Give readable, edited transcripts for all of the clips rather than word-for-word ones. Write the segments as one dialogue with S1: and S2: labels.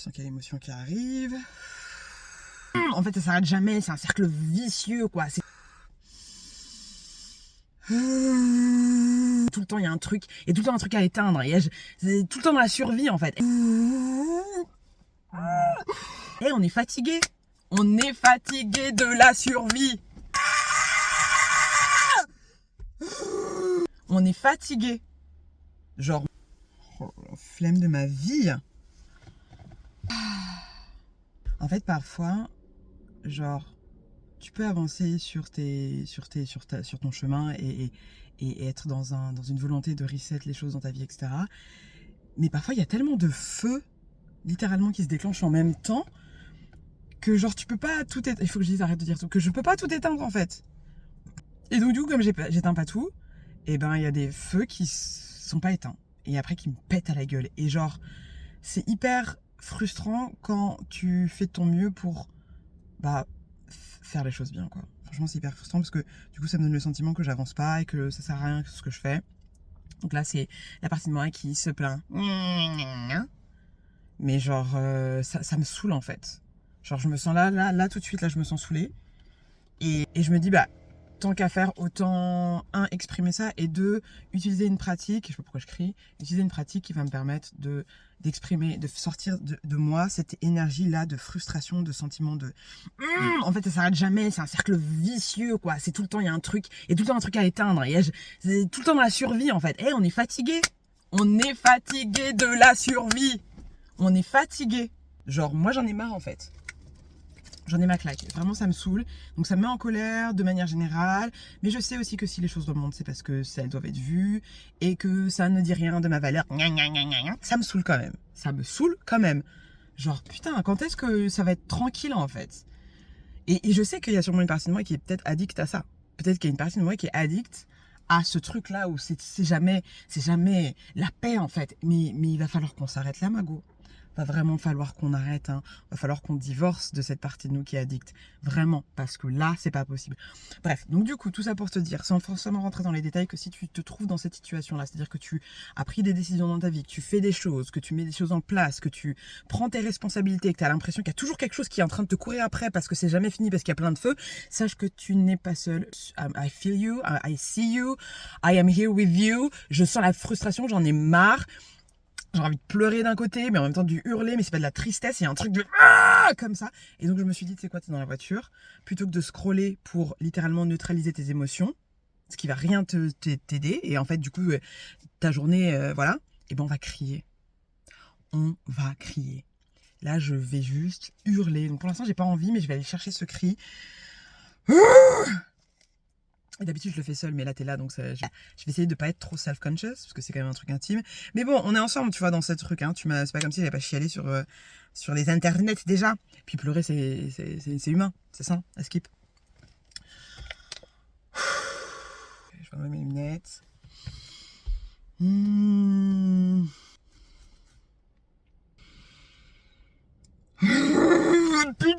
S1: Je sens qu'il y a l'émotion qui arrive. En fait, ça s'arrête jamais. C'est un cercle vicieux, quoi. C'est... Tout le temps, il y a un truc. Et tout le temps, un truc à éteindre. C'est tout le temps dans la survie, en fait. Et on est fatigué. On est fatigué de la survie. On est fatigué. Genre, oh, la flemme de ma vie. En fait, parfois, genre, tu peux avancer sur ton chemin et être dans une volonté de reset les choses dans ta vie, etc. Mais parfois, il y a tellement de feux, littéralement, qui se déclenchent en même temps, que genre, tu peux pas tout éteindre. Il faut que je dise, arrête de dire tout. Que je peux pas tout éteindre, en fait. Et donc, du coup, comme j'éteins pas tout, et ben, il y a des feux qui sont pas éteints. Et après, qui me pètent à la gueule. Et genre, c'est hyper frustrant quand tu fais de ton mieux pour, faire les choses bien, quoi. Franchement, c'est hyper frustrant parce que du coup, ça me donne le sentiment que j'avance pas et que ça sert à rien ce que je fais. Donc là, c'est la partie de moi qui se plaint. Mais genre, ça me saoule en fait. Genre, je me sens là, tout de suite, là, je me sens saoulée. Et je me dis, tant qu'à faire, autant, exprimer ça, et deux, utiliser une pratique, je sais pas pourquoi je crie, utiliser une pratique qui va me permettre d'exprimer, de sortir de moi cette énergie-là de frustration, de sentiment de... En fait, ça s'arrête jamais, c'est un cercle vicieux, quoi. C'est tout le temps, il y a un truc, et tout le temps un truc à éteindre. C'est tout le temps dans la survie, en fait. Et on est fatigué. On est fatigué de la survie. On est fatigué. Genre, moi, j'en ai marre, en fait. J'en ai ma claque. Vraiment, ça me saoule. Donc, ça me met en colère de manière générale. Mais je sais aussi que si les choses remontent, c'est parce que elles doivent être vues et que ça ne dit rien de ma valeur. Ça me saoule quand même. Ça me saoule quand même. Genre, putain, quand est-ce que ça va être tranquille, en fait? Et je sais qu'il y a sûrement une partie de moi qui est peut-être addict à ça. Peut-être qu'il y a une partie de moi qui est addict à ce truc-là où c'est jamais la paix, en fait. Mais il va falloir qu'on s'arrête là, Mago. Va vraiment falloir qu'on arrête, hein. Va falloir qu'on divorce de cette partie de nous qui est addicte. Vraiment, parce que là, c'est pas possible. Bref, donc du coup, tout ça pour te dire, sans forcément rentrer dans les détails, que si tu te trouves dans cette situation-là, c'est-à-dire que tu as pris des décisions dans ta vie, que tu fais des choses, que tu mets des choses en place, que tu prends tes responsabilités, que tu as l'impression qu'il y a toujours quelque chose qui est en train de te courir après parce que c'est jamais fini, parce qu'il y a plein de feux, sache que tu n'es pas seul. I feel you, I see you, I am here with you. Je sens la frustration, j'en ai marre. J'ai envie de pleurer d'un côté, mais en même temps du hurler, mais c'est pas de la tristesse, il y a un truc de comme ça. Et donc je me suis dit, tu sais quoi, t'es dans la voiture, plutôt que de scroller pour littéralement neutraliser tes émotions, ce qui va rien t'aider, et en fait du coup ta journée, voilà, et ben on va crier. On va crier. Là je vais juste hurler. Donc pour l'instant j'ai pas envie, mais je vais aller chercher ce cri. Et d'habitude je le fais seule, mais là t'es là, donc je vais essayer de pas être trop self-conscious, parce que c'est quand même un truc intime. Mais bon, on est ensemble, tu vois, dans ce truc, hein. C'est pas comme si j'avais pas chialé sur les internets déjà. Puis pleurer, c'est humain, c'est ça, à skip. Je vais enlever mes lunettes. Putain!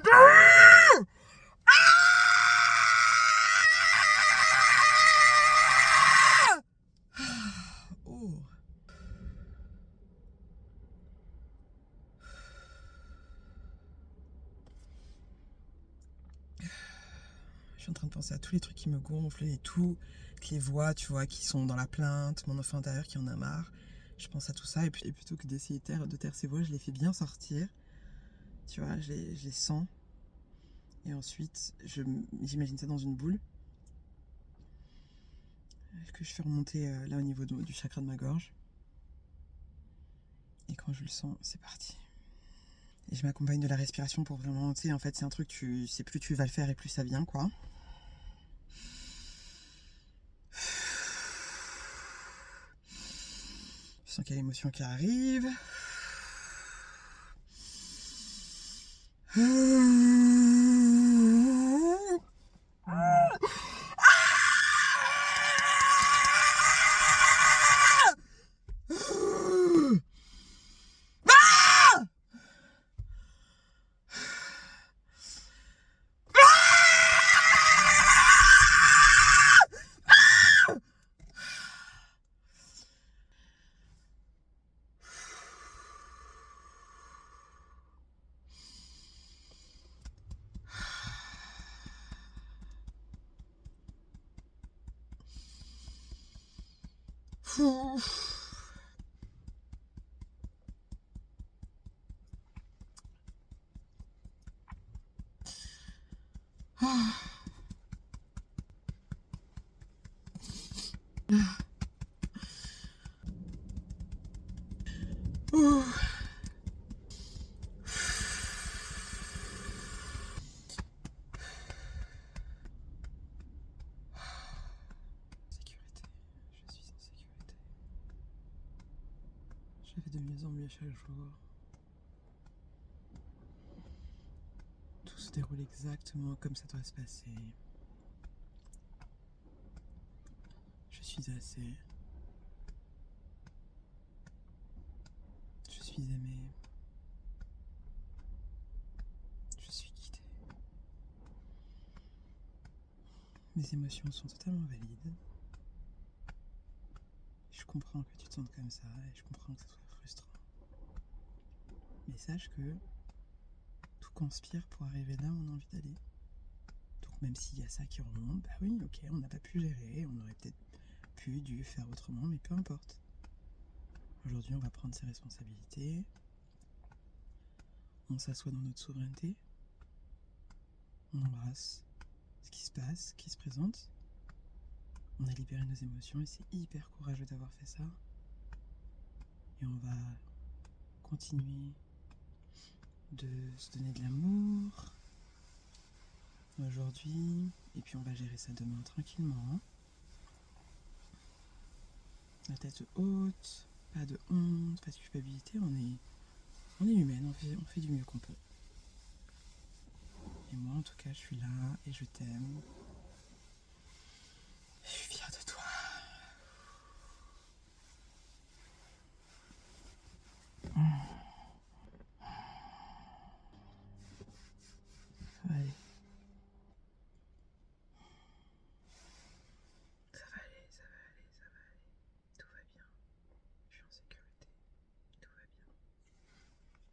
S1: Oh. Je suis en train de penser à tous les trucs qui me gonflent et toutes les voix, tu vois, qui sont dans la plainte, mon enfant intérieur qui en a marre. Je pense à tout ça et plutôt que d'essayer de taire ces voix, je les fais bien sortir. Tu vois, je les sens. Et ensuite, j'imagine ça dans une boule que je fais remonter là au niveau du chakra de ma gorge. Et quand je le sens, c'est parti. Et je m'accompagne de la respiration pour vraiment, tu sais, en fait, c'est un truc, tu sais, plus tu vas le faire et plus ça vient, quoi. Je sens qu'il y a l'émotion qui arrive. Je fais de mieux en mieux chaque jour. Tout se déroule exactement comme ça doit se passer. Je suis assez. Je suis aimée. Je suis guidée. Mes émotions sont totalement valides. Je comprends que tu te sentes comme ça et je comprends que ça soit frustrant. Mais sache que tout conspire pour arriver là où on a envie d'aller. Donc même s'il y a ça qui remonte, bah oui, ok, on n'a pas pu gérer, on aurait peut-être dû faire autrement, mais peu importe. Aujourd'hui, on va prendre ses responsabilités. On s'assoit dans notre souveraineté. On embrasse ce qui se passe, ce qui se présente. On a libéré nos émotions et c'est hyper courageux d'avoir fait ça. Et on va continuer de se donner de l'amour aujourd'hui. Et puis on va gérer ça demain tranquillement. La tête haute, pas de honte, pas de culpabilité. On est humaine, on fait du mieux qu'on peut. Et moi en tout cas je suis là et je t'aime. Je suis fière de toi. Ça va aller. Ça va aller, ça va aller, ça va aller. Tout va bien. Je suis en sécurité. Tout va bien.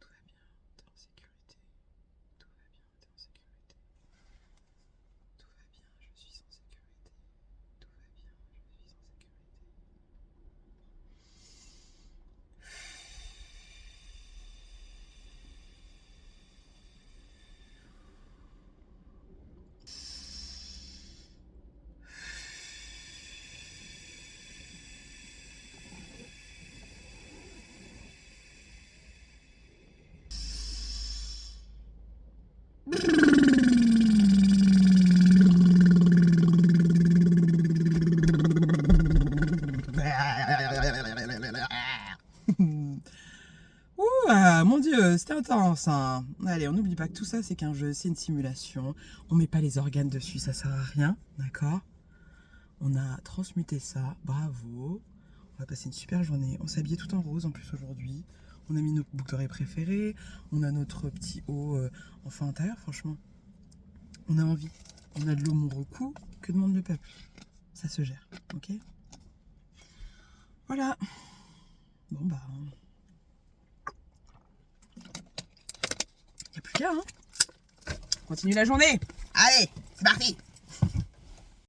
S1: Tout va bien. T'es en sécurité. Tout va bien. T'es en sécurité. Tout va bien. Je suis en sécurité. Tout va bien. Je suis en sécurité. Mon Dieu, c'était intense, hein. Allez, on n'oublie pas que tout ça, c'est qu'un jeu, c'est une simulation. On met pas les organes dessus, ça sert à rien, d'accord? On a transmuté ça, bravo. On va passer une super journée. On s'est habillé tout en rose en plus aujourd'hui. On a mis nos boucles d'oreilles préférées. On a notre petit haut enfant intérieur, franchement. On a envie. On a de l'eau mon recou. Que demande le peuple? Ça se gère, ok? Voilà. Bon bah... y a plus qu'à, hein. Continue la journée. Allez, c'est parti.